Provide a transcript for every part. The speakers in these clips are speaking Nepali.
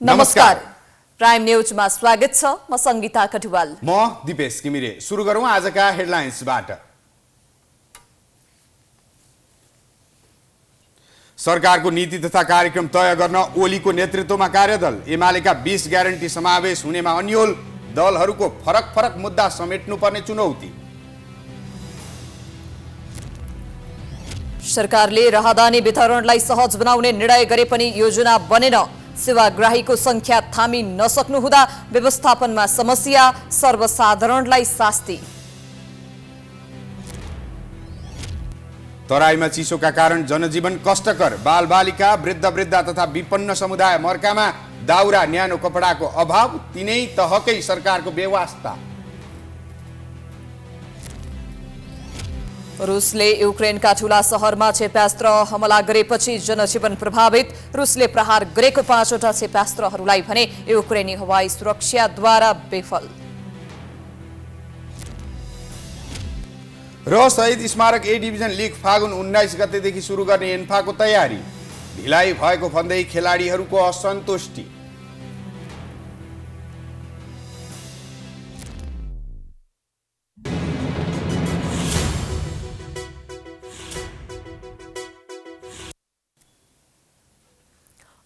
नमस्कार। प्राइम न्यूजमा स्वागत छ। म संगीता कटुवाल। म दिपेश किमिरे। सुरु गरौँ आजका हेडलाइन्सबाट। सरकारको नीति तथा कार्यक्रम तय गर्न ओलीको नेतृत्वमा कार्यदल। एमालेका 20 ग्यारेन्टी समावेश हुनेमा अन्यल। दलहरूको फरक फरक मुद्दा समेट्नुपर्ने चुनौती। सरकारले राहदानी वितरणलाई सहज बनाउने निर्णय गरे पनि योजना बनेन। सेवाग्राहीको संख्या थामी नसक्नु हुँदा व्यवस्थापनमा समस्या, सर्वसाधारणलाई शास्ति। तराईमा चिसोका कारण जनजीवन कष्टकर। बालबालिका, वृद्ध तथा विपन्न समुदाय मर्कामा। दाउरा न्यानो कपडाको अभाव। तिनै तहकै सरकारको बेवास्ता। रुसले युक्रेनका ठूला शहरमा क्षेप्यास्त्र हमला गरेपछि जनजीवन प्रभावित। रुसले प्रहार गरेको 5वटा क्षेप्यास्त्रहरूलाई भने युक्रेनी हवाई सुरक्षाद्वारा विफल। र शहीद स्मारक ए डिभिजन लिग फागुन 19 गतेदेखि सुरु गर्ने एन्फाको तयारी। ढिलाइ भएको भन्दै खेलाडीहरूको असन्तुष्टि।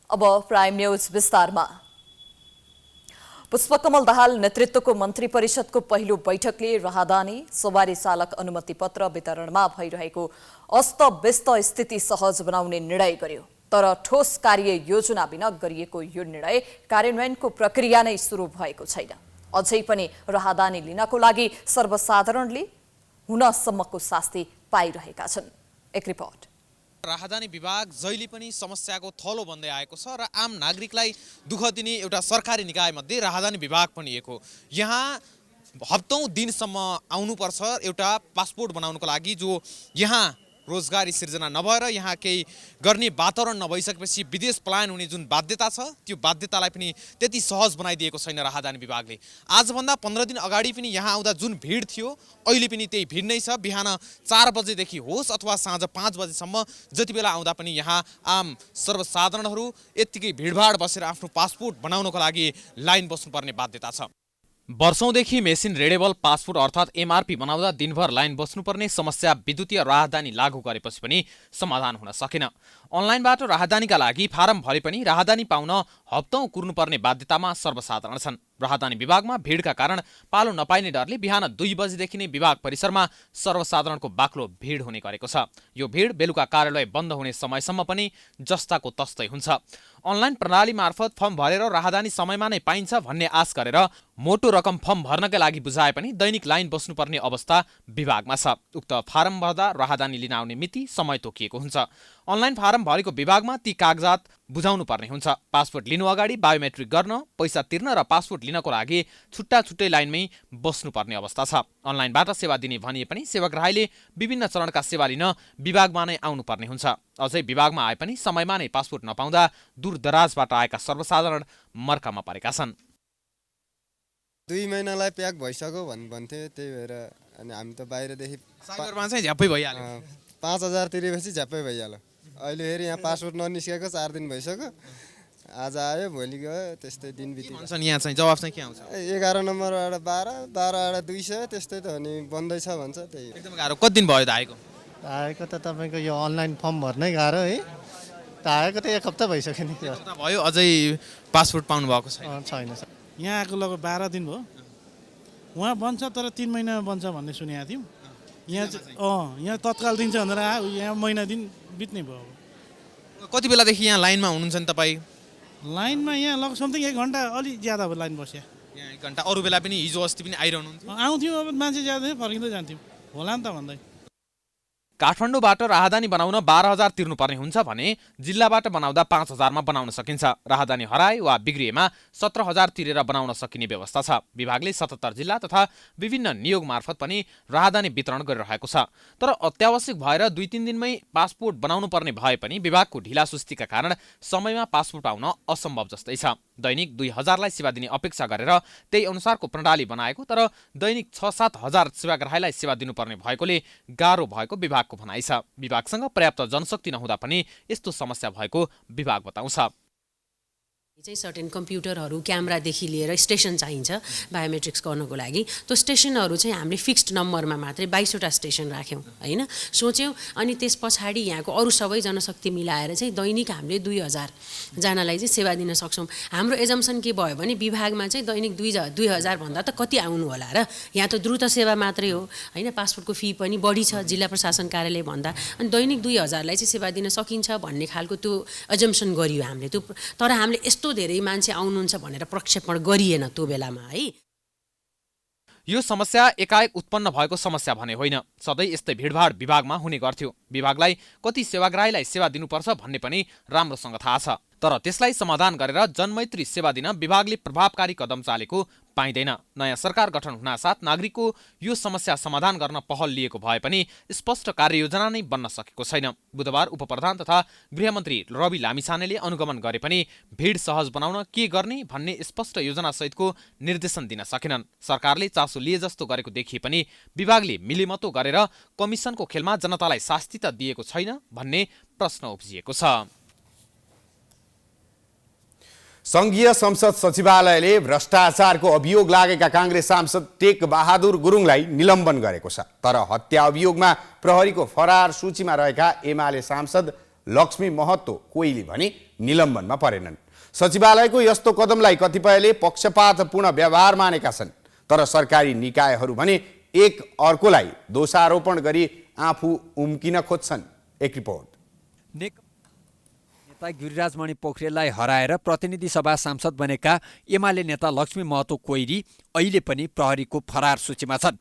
अब प्राइम न्यूज विस्तारमा। पुष्पकमल दाहाल नेतृत्वको मन्त्री परिषदको पहिलो बैठकले राहदानी, सवारी चालक अनुमति पत्र वितरणमा भइरहेको अस्तव्यस्त स्थिति सहज बनाउने निर्णय गर्यो। तर ठोस कार्य योजना बिना गरिएको यो निर्णय कार्यान्वयनको प्रक्रिया नै सुरु भएको छैन। अझै पनि राहदानी लिनको लागि सर्वसाधारणले हुनसम्मको शास्ति पाइरहेका छन्। एक रिपोर्ट। राहदानी विभाग जहिले पनि समस्याको थलो बन्दै आएको छ र आम नागरिकलाई दुःख दिने एउटा सरकारी निकाय मध्ये राहदानी विभाग पनि एक हो। यहाँ हप्तौं दिनसम्म आउनुपर्छ एउटा पासपोर्ट बनाउनको लागि, जो यहाँ रोजगारी सिर्जना नभएर यहाँ केही गर्ने वातावरण नभइसकेपछि विदेश पलायन हुने जुन बाध्यता छ त्यो बाध्यतालाई पनि त्यति सहज बनाइदिएको छैन राहदानी विभागले। आजभन्दा 15 दिन अगाडि पनि यहाँ आउँदा जुन भिड थियो अहिले पनि त्यही भिड नै छ। बिहान 4 बजेदेखि होस् अथवा साँझ 5 बजेसम्म जति बेला आउँदा पनि यहाँ आम सर्वसाधारणहरू यत्तिकै भिडभाड बसेर आफ्नो पासपोर्ट बनाउनको लागि लाइन बस्नुपर्ने बाध्यता छ। वर्षौंदेखि मेसिन रिडेबल पासपोर्ट अर्थात् एमआरपी बनाउँदा दिनभर लाइन बस्नुपर्ने समस्या विद्युतीय राहदानी लागू गरेपछि पनि समाधान हुन सकेन। अनलाइनबाट राहदानीका लागि फारम भरे पनि राहदानी पाउन हप्तौं कुर्नुपर्ने बाध्यतामा सर्वसाधारण छन्। राहदानी विभागमा भिडका कारण पालो नपाइने डरले बिहान 2 बजेदेखि नै विभाग परिसरमा सर्वसाधारणको बाक्लो भिड हुने गरेको छ। यो भिड बेलुका कार्यालय बन्द हुने समयसम्म पनि जस्ताको तस्तै हुन्छ। अनलाइन प्रणाली मार्फत फर्म भरेर राहदानी समयमा नै पाइन्छ भन्ने आश गरेर मोटो रकम फर्म भर्नका लागि बुझाए पनि दैनिक लाइन बस्नुपर्ने अवस्था विभागमा छ। उक्त फारम भर्दा राहदानी लिन आउने मिति समय तोकिएको हुन्छ। अनलाइन फारम भरेको विभागमा ती कागजात बुझाउनु पर्ने हुन्छ। पासपोर्ट लिनु अगाडि बायोमेट्रिक गर्न, पैसा तिर्न र पासपोर्ट लिनको लागि छुट्टै लाइनमै बस्नुपर्ने अवस्था छ। अनलाइनबाट सेवा दिने भनिए पनि सेवाग्राहीले विभिन्न चरणका सेवा लिन विभागमा नै आउनुपर्ने हुन्छ। अझै विभागमा आए पनि समयमा नै पासपोर्ट नपाउँदा दूरदराजबाट आएका सर्वसाधारण मर्कामा परेका छन्। 2 महिनालाई प्याक भइसक्यो भन्थे, त्यही भएर अनि हामी त बाहिरदेखि साइबरमा चाहिँ झ्याप्पै भइहाल्यो। 5000 तिरेपछि झ्याप्पै भइहाल्यो। अहिले फेरि यहाँ पासपोर्ट ननिस्केको 4 दिन भइसक्यो। आज आयो, भोलि गयो, त्यस्तै दिन बित्यो। यहाँ चाहिँ जवाफ चाहिँ के आउँछ? 11 नम्बरबाट 12 200 त्यस्तै त अनि बन्दैछ भन्छ। त्यही एकदम गाह्रो। कति दिन भयो त आएको? आएको त तपाईँको यो अनलाइन फर्म भर्नै गाह्रो है। त आएको त 1 हप्ता भइसक्यो नि। 1 हप्ता भयो, अझै पासपोर्ट पाउनु भएको छैन? छैन। यहाँ आएको लगभग 12 दिन भयो। उहाँ बन्छ तर 3 महिनामा बन्छ भन्ने सुनेको थियौँ। यहाँ तत्काल दिन्छ भनेर आयो, यहाँ महिना दिन बित्नै भयो। कति बेलादेखि यहाँ लाइनमा हुनुहुन्छ नि तपाईँ? लाइनमा यहाँ लगभग समथिङ 1 घन्टा अलि ज्यादा भयो लाइन बस्या। यहाँ 1 घन्टा। अरू बेला पनि हिजो अस्ति पनि आइरहनुहुन्थ्यो? आउँथ्यौँ, अब मान्छे ज्यादा फर्किँदै जान्थ्यौँ। होला नि त भन्दै। काठमाडौँबाट राहदानी बनाउन 12000 तिर्नुपर्ने हुन्छ भने जिल्लाबाट बनाउँदा 5000 मा बनाउन सकिन्छ। राहदानी हराए वा बिग्रिएमा 17000 तिरेर बनाउन सकिने व्यवस्था छ। विभागले 77 जिल्ला तथा विभिन्न नियोग मार्फत पनि राहदानी वितरण गरिरहेको छ। तर अत्यावश्यक भएर 2-3 दिनमै पासपोर्ट बनाउनु पर्ने भए पनि विभागको ढिलासुस्तीका कारण समयमा पासपोर्ट पाउन असम्भव जस्तै छ। दैनिक 2000 लाई सेवा दिने अपेक्षा गरेर त्यही अनुसारको प्रणाली बनाएको, तर दैनिक 6-7 हजार सेवाग्राहीलाई सेवा दिनुपर्ने भएकोले गाह्रो भएको विभागको भनाइ छ। विभागसँग पर्याप्त जनशक्ति नहुँदा पनि यस्तो समस्या भएको विभाग बताउँछ। चाहिँ सर्टेन कम्प्युटरहरू क्यामेरादेखि लिएर स्टेसन चाहिन्छ बायोमेट्रिक्स गर्नको लागि। त्यो स्टेसनहरू चाहिँ हामीले फिक्स्ड नम्बरमा मात्रै 22वटा स्टेसन राख्यौँ होइन, सोच्यौँ। अनि त्यस पछाडि यहाँको अरू सबै जनशक्ति मिलाएर चाहिँ दैनिक हामीले 2000 जनालाई चाहिँ सेवा दिन सक्छौँ। हाम्रो एजम्सन के भयो भने विभागमा चाहिँ दैनिक 2000 भन्दा त कति आउनु होला र, यहाँ त द्रुत सेवा मात्रै हो होइन, पासपोर्टको फी पनि बढी छ जिल्ला प्रशासन कार्यालय भन्दा, अनि दैनिक 2000लाई चाहिँ सेवा दिन सकिन्छ भन्ने खालको त्यो एजम्सन गरियो हामीले। त्यो तर हामीले यस्तो धेरै मान्छे आउनुहुन्छ भनेर प्रक्षेपण गरिएन त्यो बेलामा है। यो समस्या एकाएक उत्पन्न भएको समस्या भने होइन, सधैँ यस्तै भिडभाड विभागमा हुने गर्थ्यो। विभागलाई कति सेवाग्राहीलाई सेवा दिनुपर्छ भन्ने पनि राम्रोसँग थाहा छ, तर त्यसलाई समाधान गरेर जनमैत्री सेवा दिन विभागले प्रभावकारी कदम चालेको पाइँदैन। नयाँ सरकार गठन हुनासाथ नागरिकको यो समस्या समाधान गर्न पहल लिएको भए पनि स्पष्ट कार्ययोजना नै बन्न सकेको छैन। बुधबार उपप्रधान तथा गृहमन्त्री रवि लामिछानेले अनुगमन गरे पनि भिड सहज बनाउन के गर्ने भन्ने स्पष्ट योजनासहितको निर्देशन दिन सकेनन्। सरकारले चासो लिए जस्तो गरेको देखिए पनि विभागले मिलेमतो गरेर कमिसनको खेलमा जनतालाई शास्ति त दिएको छैन भन्ने प्रश्न उब्जिएको छ। संघीय संसद सचिवालयले भ्रष्टाचारको अभियोग लागेका काङ्ग्रेस सांसद टेक बहादुर गुरुङलाई निलम्बन गरेको छ। तर हत्या अभियोगमा प्रहरीको फरार सूचीमा रहेका एमाले सांसद लक्ष्मी महतो कोइली भने निलम्बनमा परेनन्। सचिवालयको यस्तो कदमलाई कतिपयले पक्षपातपूर्ण व्यवहार मानेका छन्, तर सरकारी निकायहरू भने एक अर्कोलाई दोषारोपण गरी आफू उम्किन खोज्छन्। एक रिपोर्ट। नेता गिरिराजमणि पोखरेललाई हराएर प्रतिनिधि सभा सांसद बनेका एमाले नेता लक्ष्मी महतो कोइरी अहिले पनि प्रहरीको फरार सूचीमा छन्।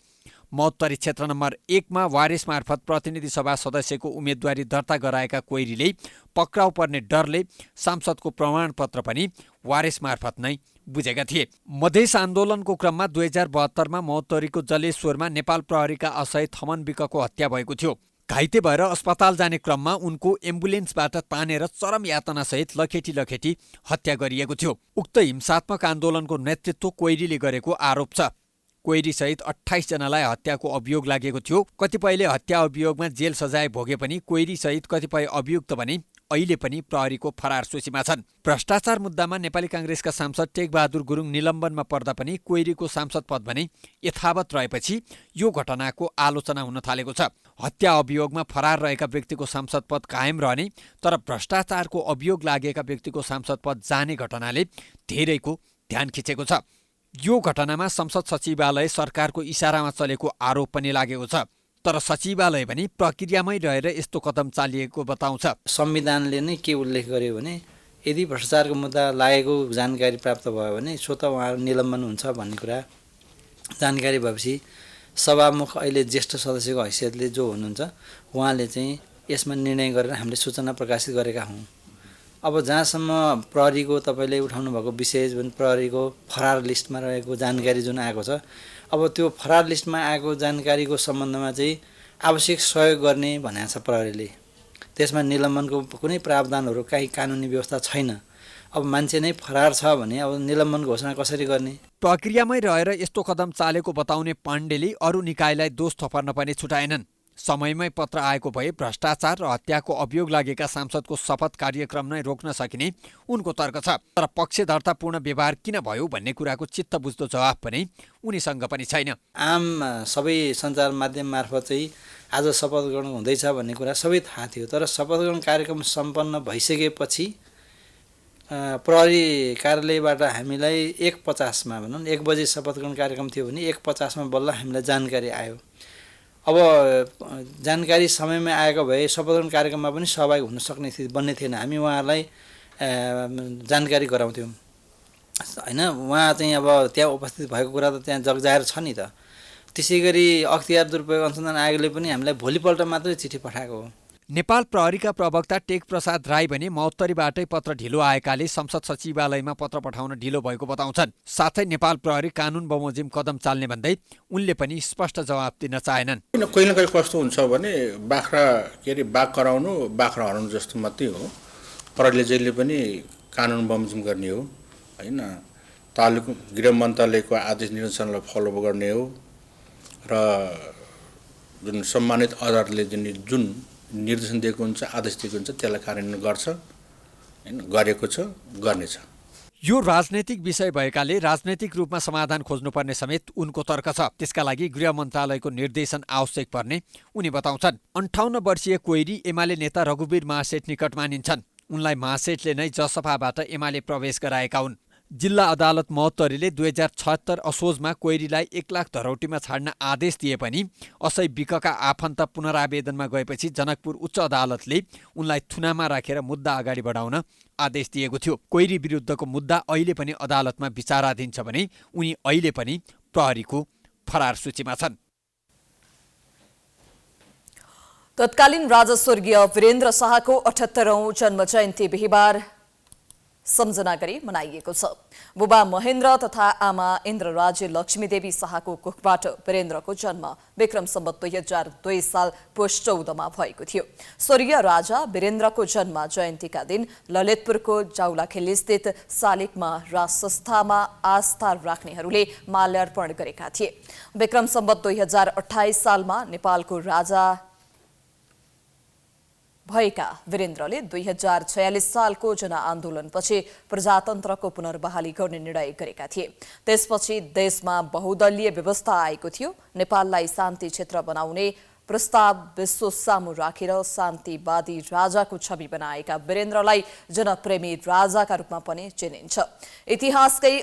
महोत्तरी क्षेत्र नम्बर 1 मा वारिस मार्फत प्रतिनिधि सभा सदस्यको उम्मेदवारी दर्ता गराएका कोइरीले पक्राउ पर्ने डरले सांसदको प्रमाणपत्र पनि वारिस मार्फत नै बुझेका थिए। मधेस आन्दोलनको क्रममा 2072 मा महोत्तरीको जलेश्वरमा नेपाल प्रहरीका असय थमन विकको हत्या भएको थियो। घाइते भएर अस्पताल जाने क्रममा उनको एम्बुलेन्सबाट तानेर चरम यातनासहित लखेटी हत्या गरिएको थियो। उक्त हिंसात्मक आन्दोलनको नेतृत्व कोइरीले गरेको आरोप छ। कोइरीसहित 28 जनालाई हत्याको अभियोग लागेको थियो। कतिपयले हत्या अभियोगमा जेल सजाय भोगे पनि कोइरीसहित कतिपय अभियुक्त भने अहिले पनि प्रहरीको फरार सूचीमा छन्। भ्रष्टाचार मुद्दामा नेपाली काङ्ग्रेसका सांसद टेक बहादुर गुरुङ निलम्बनमा पर्दा पनि कोइरीको सांसद पद भने यथावत रहेपछि यो घटनाको आलोचना हुन थालेको छ। हत्या अभियोगमा फरार रहेका व्यक्तिको सांसद पद कायम रहने तर भ्रष्टाचारको अभियोग लागेका व्यक्तिको सांसद पद जाने घटनाले धेरैको ध्यान खिचेको छ। यो घटनामा संसद सचिवालय सरकारको इसारामा चलेको आरोप पनि लागेको छ। तर सचिवालय पनि प्रक्रियामै रहेर यस्तो कदम चालिएको बताउँछ। संविधानले नै के उल्लेख गर्यो भने यदि भ्रष्टाचारको मुद्दा लागेको जानकारी प्राप्त भयो भने स्वतः उहाँहरू निलम्बन हुन्छ भन्ने कुरा जानकारी भएपछि सभामुख अहिले ज्येष्ठ सदस्यको हैसियतले जो हुनुहुन्छ उहाँले चाहिँ यसमा निर्णय गरेर हामीले सूचना प्रकाशित गरेका हौँ। अब जहाँसम्म प्रहरीको तपाईँले उठाउनु भएको विषय जुन प्रहरीको फरार लिस्टमा रहेको जानकारी जुन आएको छ, अब त्यो फरार लिस्टमा आएको जानकारीको सम्बन्धमा चाहिँ आवश्यक सहयोग गर्ने भनेको छ प्रहरीले। त्यसमा निलम्बनको कुनै प्रावधानहरू काहीँ कानुनी व्यवस्था छैन। अब मान्छे नै फरार छ भने अब निलम्बन घोषणा कसरी गर्ने? प्रक्रियामै रहेर यस्तो कदम चालेको बताउने पाण्डेले अरू निकायलाई दोष थपर्न पनि छुटाएनन्। समयमै पत्र आएको भए भ्रष्टाचार र हत्याको अभियोग लागेका सांसदको शपथ कार्यक्रम नै रोक्न सकिने उनको तर्क छ। तर पक्षधर्तापूर्ण व्यवहार किन भयो भन्ने कुराको चित्त बुझ्दो जवाफ पनि उनीसँग पनि छैन। आम सबै सञ्चार माध्यम मार्फत चाहिँ आज शपथ ग्रहण हुँदैछ भन्ने कुरा सबै थाहा थियो। तर शपथ ग्रहण कार्यक्रम सम्पन्न भइसकेपछि प्रहरी कार्यालयबाट हामीलाई 1:50 मा भनौँ 1 बजे शपथ ग्रहण कार्यक्रम थियो भने 1:50 मा बल्ल हामीलाई जानकारी आयो। अब जानकारी समयमा आएको भए शपथ ग्रहण कार्यक्रममा पनि सहभागी हुन सक्ने स्थिति बन्ने थिएन। हामी उहाँहरूलाई जानकारी गराउँथ्यौँ होइन। उहाँ चाहिँ अब त्यहाँ उपस्थित भएको कुरा त त्यहाँ जगजाहेर छ नि त। त्यसै गरी अख्तियार दुरुपयोग अनुसन्धान आयोगले पनि हामीलाई भोलिपल्ट मात्रै चिठी पठाएको हो। नेपाल प्रहरीका प्रवक्ता टेक प्रसाद राई भने महोत्तरीबाटै पत्र ढिलो आएकाले संसद सचिवालयमा पत्र पठाउन ढिलो भएको बताउँछन्। साथै नेपाल प्रहरी कानुन बमोजिम कदम चाल्ने भन्दै उनले पनि स्पष्ट जवाफ दिन चाहेनन्। कहिले न कहिले कस्तो हुन्छ भने बाघ कराउनु बाख्रा हराउनु जस्तो मात्रै हो। प्रहरीले जहिले पनि कानुन बमोजिम गर्ने हो होइन। तालुक गृह मन्त्रालयको आदेश निर्देशनलाई फलो गर्ने हो र जुन सम्मानित अदालतले जुन निर्देशन दिएको हुन्छ आदेश दिएको हुन्छ त्यसलाई कार्यान्वयन गर्छ होइन, गरेको छ, गर्नेछ। यो राजनैतिक विषय भएकाले राजनैतिक रूपमा समाधान खोज्नुपर्ने समेत उनको तर्क छ। त्यसका लागि गृह मन्त्रालयको निर्देशन आवश्यक पर्ने उनी बताउँछन्। 58 वर्षीय कोइरी एमाले नेता रघुवीर महासेठ निकट मानिन्छन्। उनलाई महासेठले नै जसपाबाट एमाले प्रवेश गराएका हुन्। जिल्ला अदालत महोत्तरीले 2076 असोजमा कोइरीलाई 1 लाख धरौटीमा छाड्न आदेश दिए पनि असै विकका आफन्त पुनरावेदनमा गएपछि जनकपुर उच्च अदालतले उनलाई थुनामा राखेर मुद्दा अगाडि बढाउन आदेश दिएको थियो। कोइरी विरुद्धको मुद्दा अहिले पनि अदालतमा विचाराधीन छ भने उनी अहिले पनि प्रहरीको फरार सूचीमा छन्। तत्कालीन राजा स्वर्गीय वीरेन्द्र शाहको 78औं जन्म जयन्ती बिहिबार सम्झना गरी मनाइएको छ। बुबा महेन्द्र तथा आमा इन्द्रराजे लक्ष्मीदेवी शाहको कुखबाट वीरेन्द्रको जन्म विक्रम सम्वत 2002 साल पुष 14 मा भएको थियो। स्वर्गीय राजा वीरेन्द्रको जन्म जयन्तीका दिन ललितपुरको जाउलाखेली स्थित शालिगमा राज संस्थामा आस्था राख्नेहरूले माल्यार्पण गरेका थिए। विक्रम सम्वत 2028 सालमा नेपालको राजा भएका वीरेन्द्रले 2046 सालको जनआन्दोलनपछि प्रजातन्त्रको पुनर्बहाली गर्ने निर्णय गरेका थिए। त्यसपछि देशमा बहुदलीय व्यवस्था आएको थियो। नेपाललाई शान्ति क्षेत्र बनाउने प्रस्ताव विश्व सामु राखेर शान्तिवादी राजाको छवि बनाएका वीरेन्द्रलाई जनप्रेमी राजाका रूपमा पनि चिनिन्छ। इतिहासकै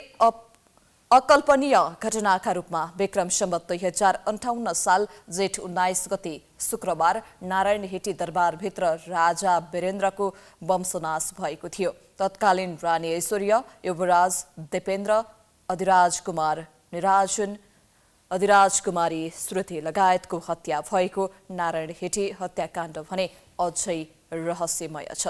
अकल्पनीय घटनाका रूपमा विक्रम सम्वत 2058 साल जेठ 19 गते शुक्रबार नारायण हेटी दरबारभित्र राजा वीरेन्द्रको वंशनाश भएको थियो। तत्कालीन रानी ऐश्वर्या, युवराज दिपेन्द्र, अधिराज कुमार निराजन, अधिराज कुमारी श्रुति लगायतको हत्या भएको नारायण हेटी हत्याकाण्ड भने अझै रहस्यमय छ।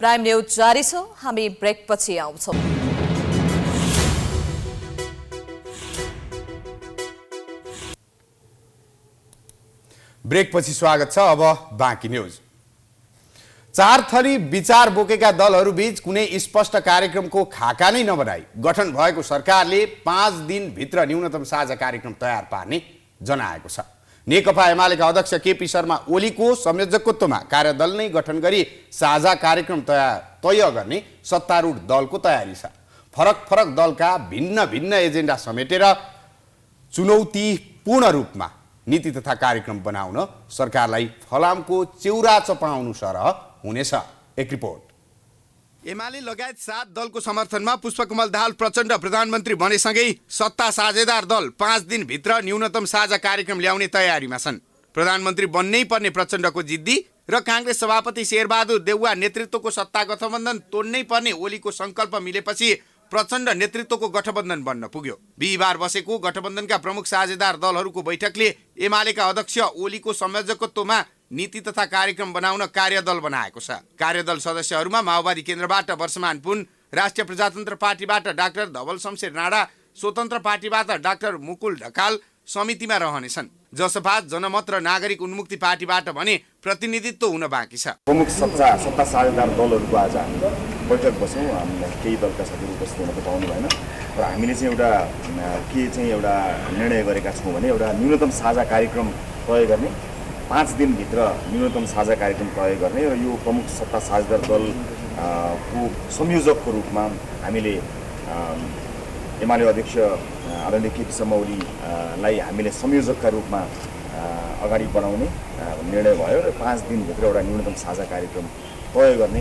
प्राइम न्यूज जारी छ। हामी ब्रेकपछि आउँछौँ। ब्रेकपछि स्वागत छ। अब बाँकी न्यूज। 4 थरी विचार बोकेका दलहरूबीच कुनै स्पष्ट कार्यक्रमको खाका नै नबनाई गठन भएको सरकारले 5 दिनभित्र न्यूनतम साझा कार्यक्रम तयार पार्ने जनाएको छ। नेकपा एमालेका अध्यक्ष केपी शर्मा ओलीको संयोजकत्वमा कार्यदल नै गठन गरी साझा कार्यक्रम तय गर्ने सत्तारूढ दलको तयारी छ। फरक फरक दलका भिन्न भिन्न एजेन्डा समेटेर चुनौतीपूर्ण रूपमा नीति तथा कार्यक्रम बनाउन सरकारलाई फलामको चिउरा चपाउनु सरह हुनेछ। एक रिपोर्ट। एमाले लगायत 7 दलको समर्थनमा पुष्पकमल दाहाल प्रचण्ड प्रधानमन्त्री बनेसँगै सत्ता साझेदार दल 5 दिनभित्र न्यूनतम साझा कार्यक्रम ल्याउने तयारीमा छन्। प्रधानमन्त्री बन्नै पर्ने प्रचण्डको जिद्दी र काङ्ग्रेस सभापति शेरबहादुर देउवा नेतृत्वको सत्ता गठबन्धन तोड्नै पर्ने ओलीको सङ्कल्प मिलेपछि प्रचण्ड नेतृत्वको गठबन्धन बन्न पुग्यो। बिहिबार बसेको गठबन्धनका प्रमुख साझेदार दलहरूको बैठकले एमालेका अध्यक्ष ओलीको संयोजकत्वमा नीति तथा कार्यक्रम बनाउन कार्यदल बनाएको छ। कार्यदल सदस्यहरूमा माओवादी केन्द्रबाट वर्षमान पुन, राष्ट्रिय प्रजातन्त्र पार्टीबाट डाक्टर धवल शमशेर राणा, स्वतन्त्र पार्टीबाट डाक्टर मुकुल ढकाल समितिमा रहनेछन्। जसपा, जनमत र नागरिक उन्मुक्ति पार्टीबाट भने प्रतिनिधित्व हुन बाँकी छ। प्रमुख सत्ता साझेदार दलहरूको आज हामी बैठक बस्यौँ। हामीलाई केही दलका साथीहरू उपस्थित हुन त पाउनु भएन र हामीले चाहिँ एउटा निर्णय गरेका छौँ भने एउटा न्यूनतम साझा कार्यक्रम तय गर्ने, 5 दिनभित्र न्यूनतम साझा कार्यक्रम तय गर्ने र यो प्रमुख सत्ता साझेदार दलको संयोजकको रूपमा हामीले एमाले अध्यक्ष आदरणीय केपी शर्मा ओलीलाई हामीले संयोजकका रूपमा अगाडि बढाउने निर्णय भयो र 5 दिनभित्र एउटा न्यूनतम साझा कार्यक्रम तय गर्ने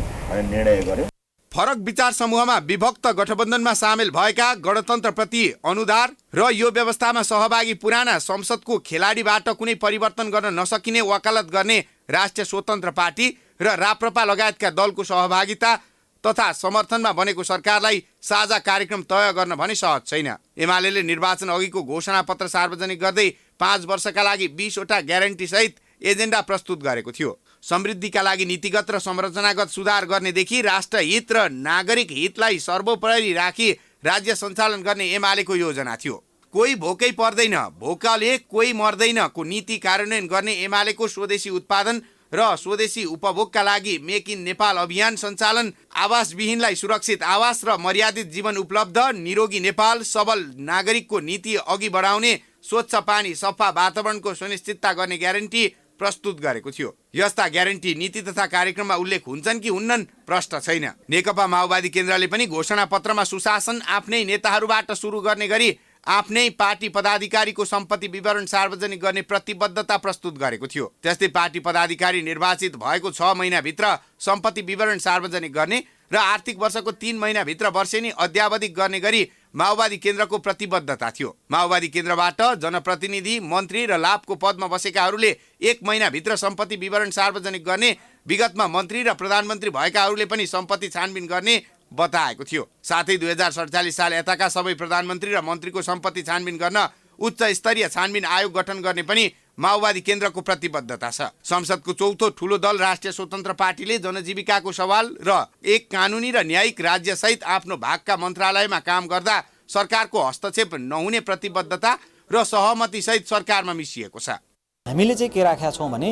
निर्णय गर्यो। फरक विचार समूहमा विभक्त गठबन्धनमा सामेल भएका गणतन्त्रप्रति अनुदार र यो व्यवस्थामा सहभागी पुराना संसदको खेलाडीबाट कुनै परिवर्तन गर्न नसकिने वकालत गर्ने राष्ट्रिय स्वतन्त्र पार्टी र राप्रपा लगायतका दलको सहभागिता तथा समर्थनमा बनेको सरकारलाई साझा कार्यक्रम तय गर्न भने सहज छैन। एमालेले निर्वाचन अघिको घोषणापत्र सार्वजनिक गर्दै 5 वर्षका लागि 20 वटा ग्यारेन्टी सहित एजेन्डा प्रस्तुत गरेको थियो। समृद्धिका लागि नीतिगत र संरचनागत सुधार गर्नेदेखि राष्ट्रहित र नागरिक हितलाई सर्वोपरि राखी राज्य सञ्चालन गर्ने एमालेको योजना थियो। कोही भोकै पर्दैन, भोकले कोही मर्दैन को नीति कार्यान्वयन गर्ने एमालेको स्वदेशी उत्पादन र स्वदेशी उपभोगका लागि मेक इन नेपाल अभियान सञ्चालन, आवासविहीनलाई सुरक्षित आवास र मर्यादित जीवन उपलब्ध, निरोगी नेपाल, सबल नागरिकको नीति अघि बढाउने, स्वच्छ पानी, सफा वातावरणको सुनिश्चितता गर्ने ग्यारेन्टी प्रस्तुत गरेको थियो। यस्ता ग्यारेन्टी नीति तथा कार्यक्रममा उल्लेख हुन्छन् कि हुन्नन् प्रश्न छैन। नेकपा माओवादी केन्द्रले पनि घोषणा पत्रमा सुशासन आफ्नै नेताहरूबाट सुरु गर्ने गरी आफ्नै पार्टी पदाधिकारीको सम्पत्ति विवरण सार्वजनिक गर्ने प्रतिबद्धता प्रस्तुत गरेको थियो। त्यस्तै पार्टी पदाधिकारी निर्वाचित भएको 6 महिनाभित्र सम्पत्ति विवरण सार्वजनिक गर्ने र आर्थिक वर्षको 3 महिनाभित्र वर्षेनी अद्यावधिक गर्ने गरी माओवादी केन्द्रको प्रतिबद्धता थियो। माओवादी केन्द्रबाट जनप्रतिनिधि, मन्त्री र लाभको पदमा बसेकाहरूले 1 महिनाभित्र सम्पत्ति विवरण सार्वजनिक गर्ने, विगतमा मन्त्री र प्रधानमन्त्री भएकाहरूले पनि सम्पत्ति छानबिन गर्ने बताएको थियो। साथै 2047 साल यताका सबै प्रधानमन्त्री र मन्त्रीको सम्पत्ति छानबिन गर्न उच्च स्तरीय छानबिन आयोग गठन गर्ने पनि माओवादी केन्द्रको प्रतिबद्धता छ। संसदको चौथो ठूलो दल राष्ट्रिय स्वतन्त्र पार्टीले जनजीविकाको सवाल र एक कानुनी र न्यायिक राज्यसहित आफ्नो भागका मन्त्रालयमा काम गर्दा सरकारको हस्तक्षेप नहुने प्रतिबद्धता र सहमतिसहित सरकारमा मिसिएको छ। हामीले चाहिँ के राखेका छौँ भने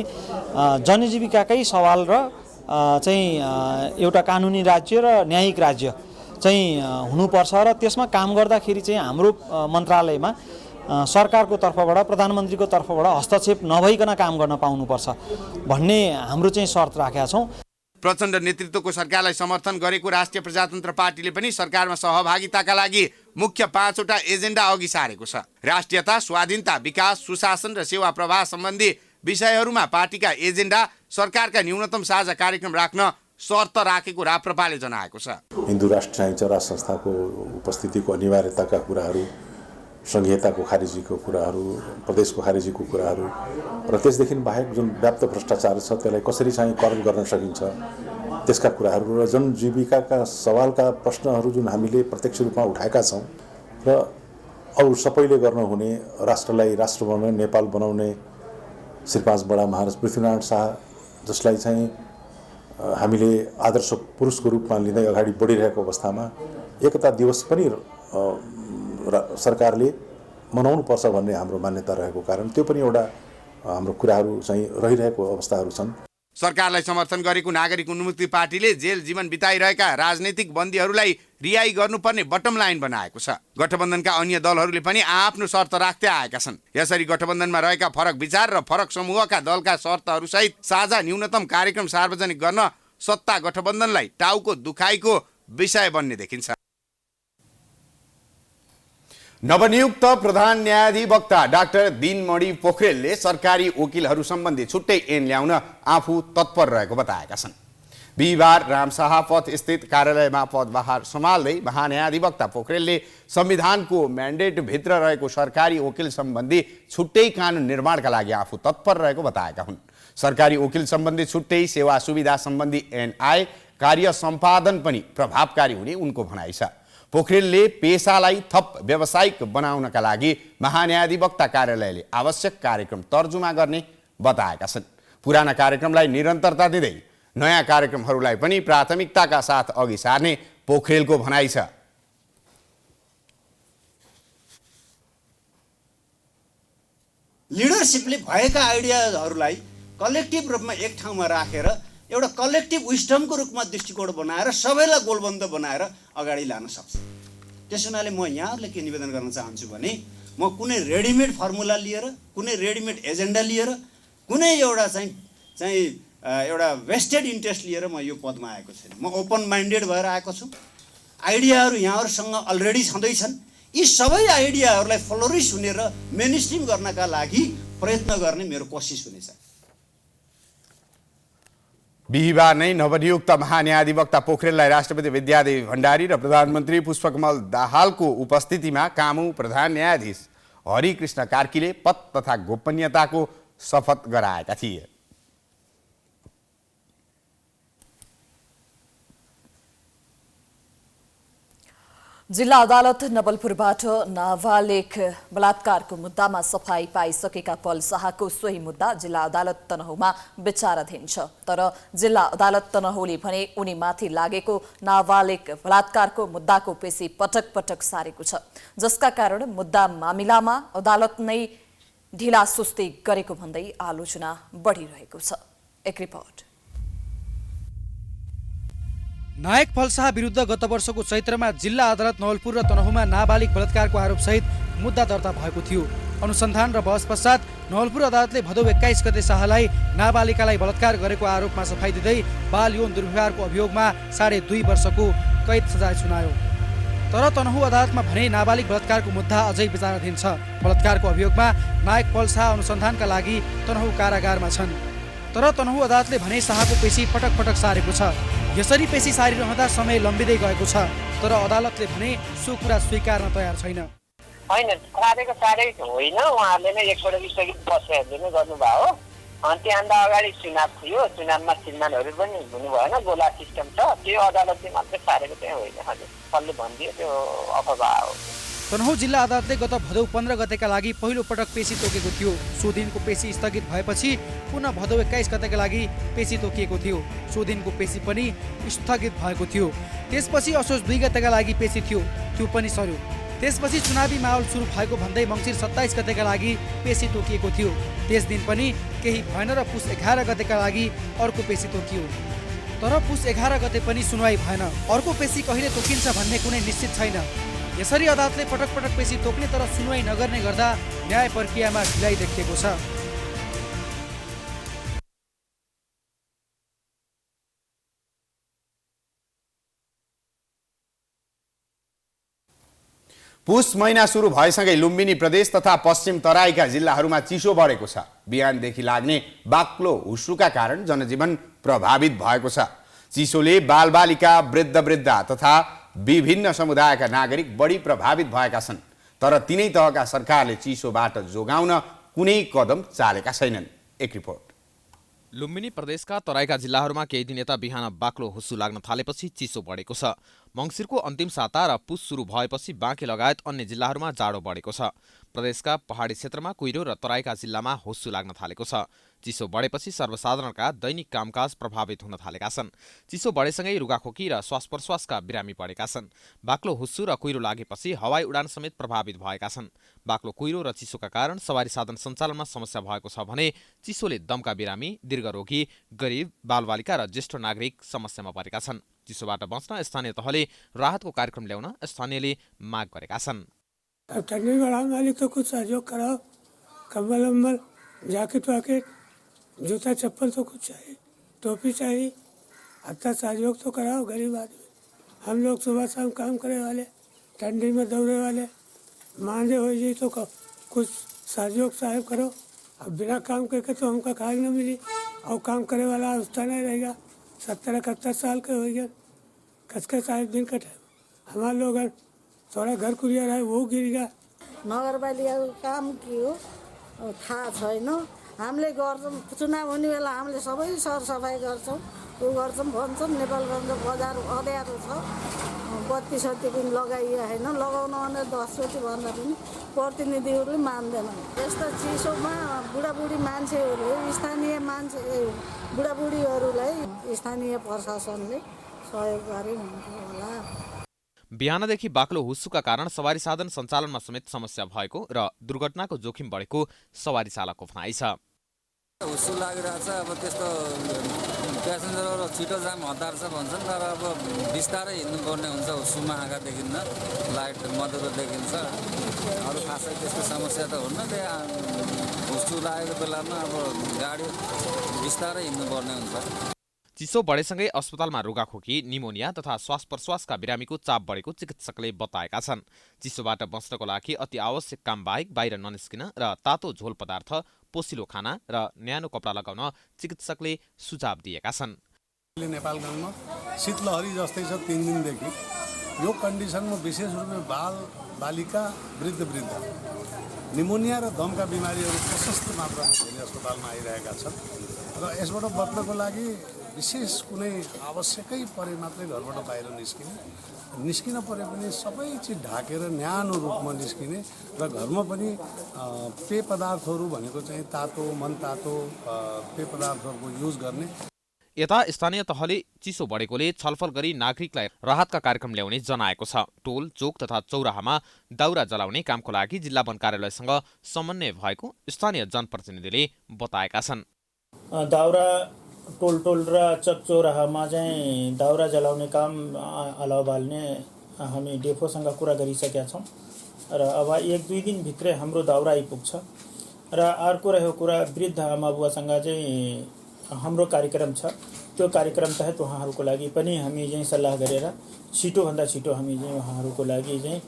जनजीविकाकै सवाल र चाहिँ एउटा कानुनी राज्य र न्यायिक राज्य चाहिँ हुनुपर्छ र त्यसमा काम गर्दाखेरि चाहिँ हाम्रो मन्त्रालयमा सरकारको तर्फबाट, प्रधानमन्त्रीको तर्फबाट हस्तक्षेप नभइकन काम गर्न पाउनुपर्छ भन्ने हाम्रो चाहिँ शर्त राखेका छौँ। प्रचण्ड नेतृत्वको सरकारलाई समर्थन गरेको राष्ट्रिय प्रजातन्त्र पार्टीले पनि सरकारमा सहभागिताका लागि मुख्य 5वटा एजेन्डा अघि सारेको छ। राष्ट्रियता, स्वाधीनता, विकास, सुशासन र सेवा प्रवाह सम्बन्धी विषयहरूमा पार्टीका एजेन्डा सरकारका न्यूनतम साझा कार्यक्रम राख्न शर्त राखेको राप्रपाले जनाएको छ। हिन्दू राष्ट्र चाहिँ राज संस्थाको उपस्थितिको अनिवार्यताका कुराहरू, संघीयताको खारेजीको कुराहरू, प्रदेशको खारेजीको कुराहरू र त्यसदेखि बाहेक जुन व्याप्त भ्रष्टाचार छ त्यसलाई कसरी चाहिँ कम गर्न सकिन्छ त्यसका कुराहरू र जनजीविकाका सवालका प्रश्नहरू जुन हामीले प्रत्यक्ष रूपमा उठाएका छौँ र अरू सबैले गर्नुहुने राष्ट्रलाई राष्ट्र बनाउने, नेपाल बनाउने श्री 5 बडा महाराज पृथ्वीनारायण शाह जसलाई चाहिँ हामीले आदर्श पुरुषको रूपमा लिँदै अगाडि बढिरहेको अवस्थामा एकता दिवस पनि सरकारले मनाउनु पर्छ भन्ने हाम्रो मान्यता रहेको कारण त्यो पनि एउटा हाम्रो कुराहरू चाहिँ रहिरहेको अवस्थाहरू छन्। सरकारलाई समर्थन गरेको नागरिक उन्मुक्ति पार्टीले जेल जीवन बिताइरहेका राजनैतिक बन्दीहरूलाई रिहाई गर्नुपर्ने बटम लाइन बनाएको छ। गठबन्धनका अन्य दलहरूले पनि आफ्नो शर्त राख्दै आएका छन्। यसरी गठबन्धनमा रहेका फरक विचार र फरक समूहका दलका शर्तहरूसहित साझा न्यूनतम कार्यक्रम सार्वजनिक गर्न सत्ता गठबन्धनलाई टाउको दुखाइको विषय बन्ने देखिन्छ। नवनियुक्त प्रधान न्यायाधिवक्ता डाक्टर दिनमणि पोखरेलले सरकारी वकिलहरू सम्बन्धी छुट्टै ऐन ल्याउन आफू तत्पर रहेको बताएका छन्। बिहिबार रामशाह पथ स्थित कार्यालयमा पदभार सम्हाल्दै महान्यायाधिवक्ता पोखरेलले संविधानको म्यान्डेटभित्र रहेको सरकारी वकिल सम्बन्धी छुट्टै कानुन निर्माणका लागि आफू तत्पर रहेको बताएका हुन्। सरकारी वकिल सम्बन्धी छुट्टै सेवा सुविधा सम्बन्धी ऐन आए कार्य सम्पादन पनि प्रभावकारी हुने उनको भनाइ छ। पोखरेलले पेसालाई थप व्यावसायिक बनाउनका लागि महान्यायाधिवक्ता कार्यालयले आवश्यक कार्यक्रम तर्जुमा गर्ने बताएका छन्। पुराना कार्यक्रमलाई निरन्तरता दिँदै नयाँ कार्यक्रमहरूलाई पनि प्राथमिकताका साथ अघि सार्ने पोखरेलको भनाइ छ। लिडरसिपले भएका आइडियाहरूलाई कलेक्टिभ रूपमा एक ठाउँमा राखेर एउटा कलेक्टिभ विस्डमको रूपमा दृष्टिकोण बनाएर सबैलाई गोलबन्द बनाएर अगाडि लान सक्छ। त्यस हुनाले म यहाँहरूलाई के निवेदन गर्न चाहन्छु भने म कुनै रेडिमेड फर्मुला लिएर, कुनै रेडिमेड एजेन्डा लिएर, कुनै एउटा चाहिँ एउटा वेस्टेड इन्ट्रेस्ट लिएर म यो पदमा आएको छैन। म ओपन माइन्डेड भएर आएको छु। आइडियाहरू यहाँहरूसँग अलरेडी छँदैछन्। यी सबै आइडियाहरूलाई फ्लोरिस हुने र मेनस्ट्रिम गर्नका लागि प्रयत्न गर्ने मेरो कोसिस हुनेछ। बिहिबार नै नवनियुक्त महान्यायाधिवक्ता पोखरेललाई राष्ट्रपति विद्यादेवी भण्डारी र प्रधानमन्त्री पुष्पकमल दाहालको उपस्थितिमा कामु प्रधान न्यायाधीश हरिकृष्ण कार्कीले पद तथा गोपनीयताको शपथ गराएका थिए। जिल्ला अदालत नवलपुरबाट नाबालिग बलात्कारको मुद्दामा सफाई पाइसकेका पल शाहको सोही मुद्दा जिल्ला अदालत तनहुमा विचाराधीन छ। तर जिल्ला अदालत तनहुले भने उनीमाथि लागेको नाबालिग बलात्कारको मुद्दाको पेशी पटक पटक सारेको छ, जसका कारण मुद्दा मामिलामा अदालत नै ढिला सुस्ती गरेको भन्दै आलोचना बढिरहेको छ। एक रिपोर्ट। नायक फलशाह विरुद्ध गत वर्षको चैत्रमा जिल्ला अदालत नवलपुर र तनहुमा नाबालिग बलात्कारको आरोपसहित मुद्दा दर्ता भएको थियो। अनुसन्धान र बहस पश्चात नवलपुर अदालतले भदौ 21 गते शाहलाई नाबालिकालाई बलात्कार गरेको आरोपमा सफाई दिँदै बाल यौन दुर्व्यवहारको अभियोगमा 2.5 वर्षको कैद सजाय सुनायो। तर तनहुँ अदालतमा भने नाबालिग बलात्कारको मुद्दा अझै विचाराधीन छ। बलात्कारको अभियोगमा नायक पल शाह अनुसन्धानका लागि तनहुँ कारागारमा छन्। तर तनहुँ अदालतले भने शाहको पेशी पटक पटक सारेको छ। यसरी पेशी सारिरहँदा समय लम्बिँदै गएको छ। तर अदालतले भने सो कुरा स्वीकार्न तयार छैन। होइन, सारेको सारै होइन, उहाँहरूले नै एकपल्ट स्थगित बसेहरूले नै गर्नुभयो हो। अनि त्यहाँभन्दा अगाडि चुनाव थियो, चुनावमा श्रीमानहरू पनि हुनु भएन, गोला सिस्टम छ, त्यो अदालतले मात्रै सारेको चाहिँ होइन। हजुर, कसले भनिदियो त्यो अफवाह हो। तनहुँ जिल्ला अदालतले गत भदौ 15 गतेका लागि पहिलो पटक पेशी तोकेको थियो। सो दिनको पेशी स्थगित भएपछि पुनः भदौ 21 गतेका लागि पेशी तोकिएको थियो। सो दिनको पेशी पनि स्थगित भएको थियो। त्यसपछि असोज 2 गतेका लागि पेशी थियो, त्यो पनि सर्यो। त्यसपछि चुनावी माहौल सुरु भएको भन्दै मङ्सिर 27 गतेका लागि पेशी तोकिएको थियो। त्यस दिन पनि केही भएन र पुस 11 गतेका लागि अर्को पेशी तोकियो। तर पुस 11 गते पनि सुनवाई भएन। अर्को पेशी कहिले तोकिन्छ भन्ने कुनै निश्चित छैन। यसरी अदालतले पटक पटक पेशी तोक्ने तर सुनवाई नगर्ने गर्दा न्याय प्रक्रियामा ढिलाइ देखिएको छ। पुस महिना सुरु भएसँगै लुम्बिनी प्रदेश तथा पश्चिम तराईका जिल्लाहरूमा चिसो बढेको छ। बिहानदेखि लाग्ने बाक्लो हुस्रुका कारण जनजीवन प्रभावित भएको छ। चिसोले बालबालिका, वृद्ध तथा विभिन्न समुदायका नागरिक बढी प्रभावित भएका छन्। तर तिनै तहका सरकारले चिसोबाट जोगाउन कुनै कदम चालेका छैनन्। एक रिपोर्ट। लुम्बिनी प्रदेशका तराईका जिल्लाहरूमा केही दिन यता बिहान बाक्लो हुस्सु लाग्न थालेपछि चिसो बढेको छ। मङ्सिरको अन्तिम साता र पुस सुरु भएपछि बाँके लगायत अन्य जिल्लाहरूमा जाडो बढेको छ। प्रदेशका पहाडी क्षेत्रमा कुइरो र तराईका जिल्लामा हुस्सु लाग्न थालेको छ। चिसो बढेपछि सर्वसाधारणका दैनिक कामकाज प्रभावित हुन थालेका छन्। चिसो बढेसँगै रुगाखोकी र श्वास प्रश्वासका बिरामी बढेका छन्। बाक्लो हुस्सु र कुइरो लागेपछि हवाई उडान समेत प्रभावित भएका छन्। बाक्लो कुइरो र चिसोका कारण सवारी साधन सञ्चालनमा समस्या भएको छ भने चिसोले दमका बिरामी, दीर्घरोगी, गरिब, बालबालिका र ज्येष्ठ नागरिक समस्यामा परेका छन्। चिसोबाट बच्न स्थानीय तहले राहतको कार्यक्रम ल्याउन स्थानीयले माग गरेका छन्। ठंडी बढ़ाने वाली तो कुछ सहयोग कराओ, कंबल उम्बल, जैकेट वाकेट, जूता चप्पल तो कुछ चाहिए, टोपी चाहिए, अच्छा सहयोग तो कराओ। गरीब आदमी हम लोग सुबह शाम काम करे वाले, ठंडी में दौड़े वाले, मांझे हो जाए तो कुछ सहयोग साहब करो। अब बिना काम करके तो हमका खाए न मिली, और काम करे वाला अवस्था नहीं रहेगा। 70-71 साल के हो गए, कसके साहब दिन का टाइम हमारे लोग थोड़ा घर कुरिया रहे वो गिरेगा। नगरपालिकाको काम के हो थाहा छैन। हामीले गर्छौँ, चुनाव हुने बेला हामीले सबै सरसफाइ गर्छौँ, ऊ गर्छौँ भन्छौँ। नेपालगञ्ज बजार अँध्यारो छ, बत्ती सत्ती पनि लगाइयो होइन, लगाउन भने 10 चोटि भन्दा पनि प्रतिनिधिहरूले मान्दैनन्। यस्तो चिसोमा बुढाबुढी मान्छेहरूले, स्थानीय मान्छे बुढाबुढीहरूलाई स्थानीय प्रशासनले सहयोग गरे हुन्थ्यो होला। बिहानदेखि बाक्लो हुस्सुका कारण सवारी साधन सञ्चालनमा समेत समस्या भएको र दुर्घटनाको जोखिम बढेको सवारी चालकको भनाइ छ। हुस्सु लागिरहेछ, अब त्यस्तो प्यासेन्जरहरू छिटो जाम हतार छ भन्छन्, तर अब बिस्तारै हिँड्नुपर्ने हुन्छ। हुस्सुमा आँखा देखिन्न, लाइट मधुरो देखिन्छ, अरू खासै त्यस्तो समस्या त हुन्न। त्यहाँ हुस्सु लागेको बेलामा अब गाडी बिस्तारै हिँड्नुपर्ने हुन्छ। चिसो बढेसँगै अस्पतालमा रुगाखोकी, निमोनिया तथा श्वास प्रश्वासका बिरामीको चाप बढेको चिकित्सकले बताएका छन्। चिसोबाट बच्नको लागि अति आवश्यक काम बाहेक बाहिर ननिस्किन र तातो झोल पदार्थ, पोसिलो खाना र न्यानो कपडा लगाउन चिकित्सकले सुझाव दिएका छन्। नेपालगञ्जमा शीतलहरी जस्तै छ 3 दिनदेखि। यो कन्डिसनमा विशेष रूपमा बाल बालिका, वृद्ध निमोनिया र दमका बिमारीहरू प्रशस्त मात्रामा भोलि अस्पतालमा आइरहेका छन् र यसबाट बच्नको लागि विशेष कुनै आवश्यकै परे मात्रै घरबाट बाहिर निस्किन परे पनि सबै चिज ढाकेर न्यानो रूपमा निस्किने र घरमा पनि पेय पदार्थहरू भनेको चाहिँ तातो, मनतातो पेय पदार्थहरूको युज गर्ने। यता स्थानीय तहले चिसो बढेकोले छलफल गरी नागरिकलाई राहतका कार्यक्रम ल्याउने जनाएको छ। टोल, चोक तथा चौराहामा दाउरा जलाउने कामको लागि जिल्ला वन कार्यालयसँग समन्वय भएको स्थानीय जनप्रतिनिधिले बताएका छन्। दाउरा टोल र चौराहामा चाहिँ दाउरा जलाउने काम अलावा बाल्ने हामी डेपोसँग कुरा गरिसकेका छौँ र अब 1-2 दिनभित्रै हाम्रो दाउरा आइपुग्छ। र अर्को रह्यो कुरा वृद्ध आमा बुवासँग चाहिँ हाम्रो कार्यक्रम छ। त्यो कार्यक्रम तहत उहाँहरूको लागि पनि हामी चाहिँ सल्लाह गरेर छिटोभन्दा छिटो हामी चाहिँ उहाँहरूको लागि चाहिँ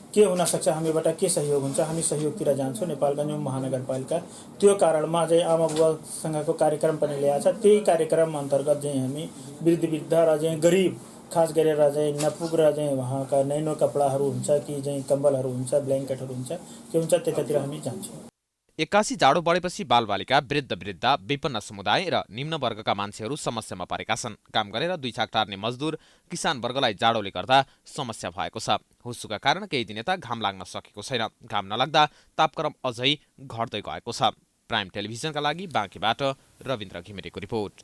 के हुनसक्छ, हामीबाट के सहयोग हुन्छ, हामी सहयोगतिर जान्छौँ। नेपालगञ्ज महानगरपालिका त्यो कारणमा चाहिँ आमा बुवासँगको कार्यक्रम पनि ल्याएको छ। त्यही कार्यक्रम अन्तर्गत चाहिँ हामी वृद्ध र चाहिँ गरिब, खास गरेर चाहिँ नपुग र चाहिँ उहाँका नैनो कपडाहरू हुन्छ कि चाहिँ कम्बलहरू हुन्छ, ब्ल्याङ्केटहरू हुन्छ, के हुन्छ त्यतातिर हामी जान्छौँ। 81 जाडो बढेपछि बालबालिका, वृद्ध, विपन्न समुदाय र निम्न वर्गका मान्छेहरू समस्यामा परेका छन्। काम गरेर 2 छाक टार्ने मजदुर किसान वर्गलाई जाडोले गर्दा समस्या भएको छ। हुस्सुका कारण केही दिन यता घाम लाग्न सकेको छैन। घाम नलाग्दा तापक्रम अझै घट्दै गएको छ। प्राइम टेलिभिजनका लागि बाँकीबाट रविन्द्र घिमिरेको रिपोर्ट।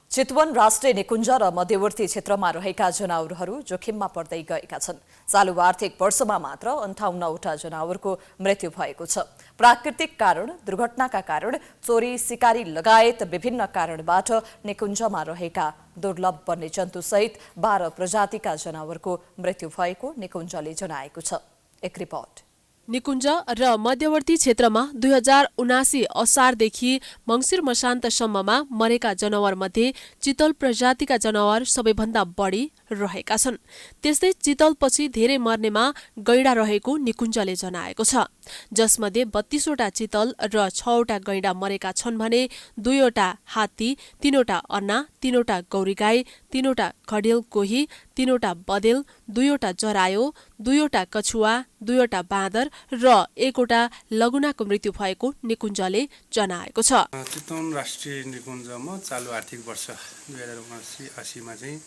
चितवन राष्ट्रिय निकुञ्ज र मध्यवर्ती क्षेत्रमा रहेका जनावरहरू जोखिममा पर्दै गएका छन्। चालु आर्थिक वर्षमा मात्र 58वटा जनावरको मृत्यु भएको छ। प्राकृतिक कारण, दुर्घटनाका कारण, चोरी, सिकारी लगायत विभिन्न कारणबाट निकुञ्जमा रहेका दुर्लभ वन्यजन्तु सहित 12 प्रजातिका जनावरको मृत्यु भएको निकुञ्जले जनाएको छ। एक रिपोर्ट। निकुञ्ज र मध्यवर्ती क्षेत्रमा 2079 असारदेखि मङ्सिर मसान्तसम्ममा मरेका जनावरमध्ये चितल प्रजातिका जनावर सबैभन्दा बढी रहेका छन्। त्यस्तै चितलपछि धेरै मर्नेमा गैंडा रहेको निकुञ्जले जनाएको छ, जसमध्ये 32वटा चितल र 6वटा गैंडा मरेका छन् भने 2वटा हात्ती, 3वटा अन्ना, 3वटा गौरीगाई, 3वटा खडेल कोही, 3वटा बदेल, 2वटा जरायो, 2वटा कछुवा, 2वटा बाँदर र 1वटा लगुनाको मृत्यु भएको निकुञ्जले जनाएको छ। चितवन राष्ट्रिय निकुञ्जमा चालु आर्थिक वर्ष 2079-80मा चाहिँ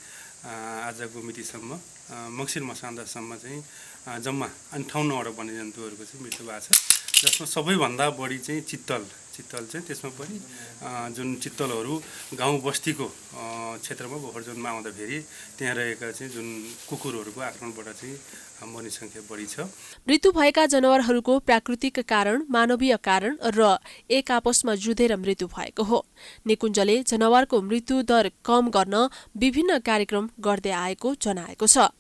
आजको मितिसम्म मङ्सिर मसान्तसम्म चाहिँ जम्मा 58वटा वन्यजन्तुहरूको चाहिँ मृत्यु भएको छ, जसमा सबैभन्दा बढी चाहिँ चित्तल चाहिँ त्यसमा पनि जुन चित्तलहरू गाउँ बस्तीको क्षेत्रमा बफरजोनमा आउँदाखेरि त्यहाँ रहेका चाहिँ जुन कुकुरहरूको आक्रमणबाट चाहिँ मर्ने सङ्ख्या बढी छ। मृत्यु भएका जनावरहरूको प्राकृतिक कारण, मानवीय कारण र एक आपसमा जुधेर मृत्यु भएको हो। निकुञ्जले जनावरको मृत्यु दर कम गर्न विभिन्न कार्यक्रम गर्दै आएको जनाएको छ।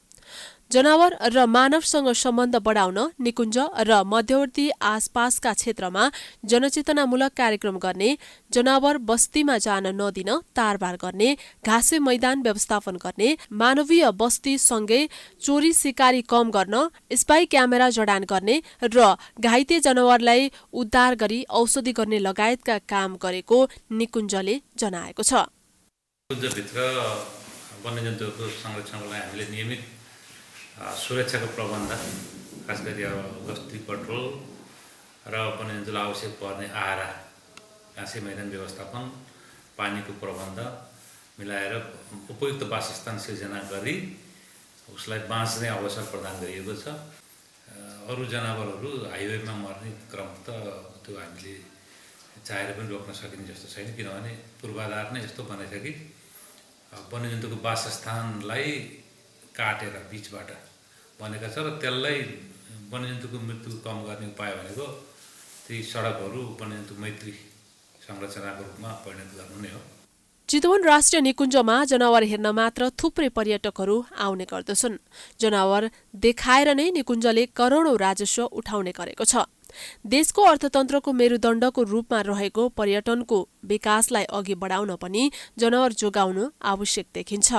जनावर र मानवसँग सम्बन्ध बढाउन निकुञ्ज र मध्यवर्ती आसपासका क्षेत्रमा जनचेतनामूलक कार्यक्रम गर्ने, जनावर बस्तीमा जान नदिन तारबार गर्ने, घाँसे मैदान व्यवस्थापन गर्ने, मानवीय बस्तीसँगै चोरी सिकारी कम गर्न, स्पाई क्यामेरा जडान गर्ने र घाइते जनावरलाई उद्धार गरी औषधि गर्ने लगायतका काम गरेको निकुञ्जले जनाएको छ। निकुञ्जभित्र वन्यजन्तुहरूको संरक्षणको लागि हामीले नियमित सुरक्षाको प्रबन्ध, खास गरी गस्ती पेट्रोल र वन्यजन्तुलाई आवश्यक पर्ने आहारा, घाँसे मैदान व्यवस्थापन, पानीको प्रबन्ध मिलाएर उपयुक्त वासस्थान सिर्जना गरी उसलाई बाँच्ने अवसर प्रदान गरिएको छ। अरू जनावरहरू हाइवेमा मर्ने क्रम त त्यो हामीले चाहेर पनि रोक्न सकिने जस्तो छैन, किनभने पूर्वाधार नै यस्तो बनेछ कि वन्यजन्तुको वासस्थानलाई काटेर बिचबाट बनेका छ र त्यसलाई वन्यजन्तुको मृत्यु कम गर्ने उपाय भनेको ती सडकहरू वन्यजन्तु मैत्री संरचनाको रूपमा परिणत गर्नु नै हो। चितवन राष्ट्रिय निकुञ्जमा जनावर हेर्न मात्र थुप्रै पर्यटकहरू आउने गर्दछन्। जनावर देखाएर नै निकुञ्जले करोडौं राजस्व उठाउने गरेको छ। देशको अर्थतन्त्रको मेरुदण्डको रूपमा रहेको पर्यटनको विकासलाई अघि बढाउन पनि जनावर जोगाउनु आवश्यक देखिन्छ।